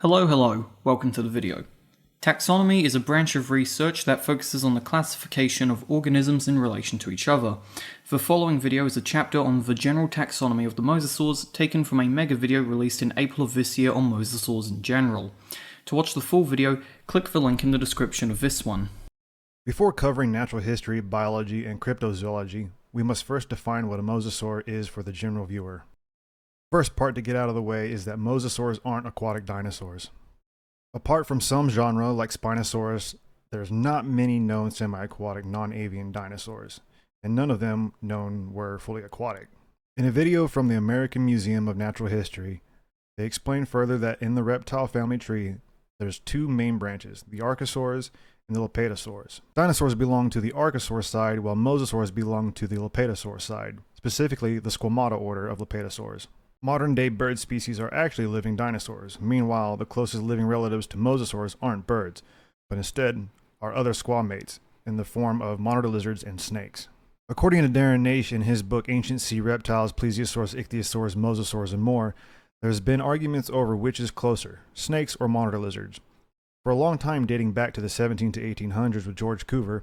Hello, welcome to the video. Taxonomy is a branch of research that focuses on the classification of organisms in relation to each other. The following video is a chapter on the general taxonomy of the mosasaurs, taken from a Mega-Video released in April of this year on mosasaurs in general. To watch the full video, click the link in the description of this one. Before covering natural history, biology, and cryptozoology, we must first define what a mosasaur is for the general viewer. First part to get out of the way is that mosasaurs aren't aquatic dinosaurs. Apart from some genre like Spinosaurus, there's not many known semi-aquatic non-avian dinosaurs, and none of them known were fully aquatic. In a video from the American Museum of Natural History, they explain further that in the reptile family tree, there's two main branches, the archosaurs and the leptosaurs. Dinosaurs belong to the archosaur side, while mosasaurs belong to the leptosaur side, specifically the squamata order of leptosaurs. Modern-day bird species are actually living dinosaurs. Meanwhile, the closest living relatives to mosasaurs aren't birds, but instead are other squamates in the form of monitor lizards and snakes. According to Darren Naish in his book Ancient Sea Reptiles, Plesiosaurs, Ichthyosaurs, Mosasaurs, and More, there's been arguments over which is closer, snakes or monitor lizards. For a long time, dating back to the 17 to 1800s with George Cuvier,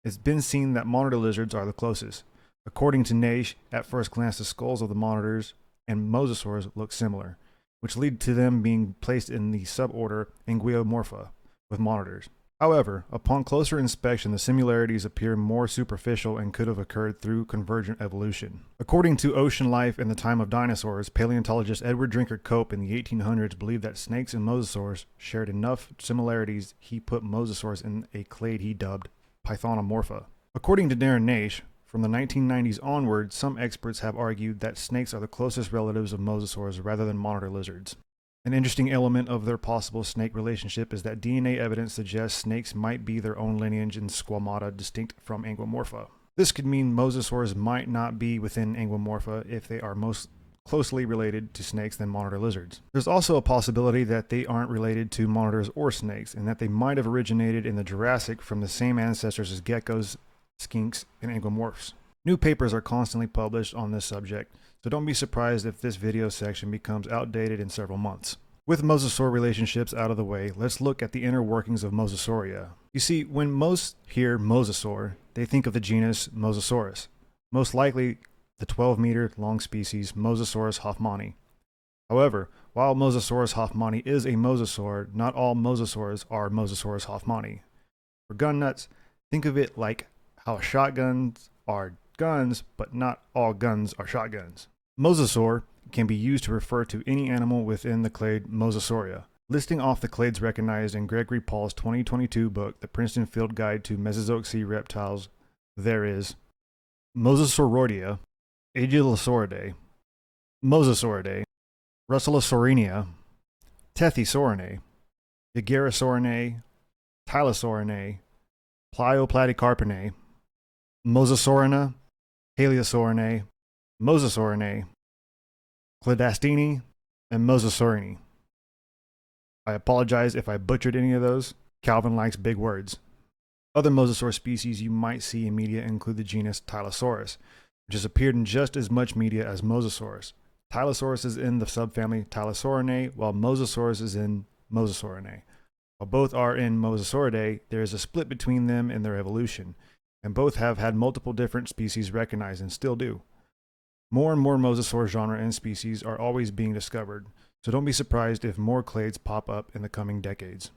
it's been seen that monitor lizards are the closest. According to Naish, at first glance the skulls of the monitors and mosasaurs look similar, which lead to them being placed in the suborder Anguiomorpha with monitors. However, upon closer inspection, the similarities appear more superficial and could have occurred through convergent evolution. According to Ocean Life in the Time of Dinosaurs, paleontologist Edward Drinker Cope in the 1800s believed that snakes and mosasaurs shared enough similarities he put mosasaurs in a clade he dubbed Pythonomorpha. According to Darren Naish, from the 1990s onward, some experts have argued that snakes are the closest relatives of mosasaurs rather than monitor lizards. An interesting element of their possible snake relationship is that DNA evidence suggests snakes might be their own lineage in squamata distinct from Anguiomorpha. This could mean mosasaurs might not be within Anguiomorpha if they are most closely related to snakes than monitor lizards. There's also a possibility that they aren't related to monitors or snakes, and that they might have originated in the Jurassic from the same ancestors as geckos, skinks, and anguiomorphs. New papers are constantly published on this subject, so don't be surprised if this video section becomes outdated in several months. With mosasaur relationships out of the way, let's look at the inner workings of Mosasauria. You see, when most hear mosasaur, they think of the genus Mosasaurus, most likely the 12-meter long species Mosasaurus hoffmanni. However, while Mosasaurus hoffmanni is a mosasaur, not all mosasaurs are Mosasaurus hoffmanni. For gun nuts, think of it like how shotguns are guns, but not all guns are shotguns. Mosasaur can be used to refer to any animal within the clade Mosasauria. Listing off the clades recognized in Gregory Paul's 2022 book, The Princeton Field Guide to Mesozoic Sea Reptiles, there is Mosasauroidea, Aegialosauridae, Mosasauridae, Russellosaurinia, Tethysaurinea, Daguerreosaurinae, Tylosaurinae, Plioplatycarpinae, Mosasaurina, Haleosaurinae, Mosasaurinae, Cladastini, and Mosasaurini. I apologize if I butchered any of those. Calvin likes big words. Other mosasaur species you might see in media include the genus Tylosaurus, which has appeared in just as much media as Mosasaurus. Tylosaurus is in the subfamily Tylosaurinae, while Mosasaurus is in Mosasaurinae. While both are in Mosasauridae, there is a split between them in their evolution, and both have had multiple different species recognized and still do. More and more mosasaur genre and species are always being discovered, so don't be surprised if more clades pop up in the coming decades.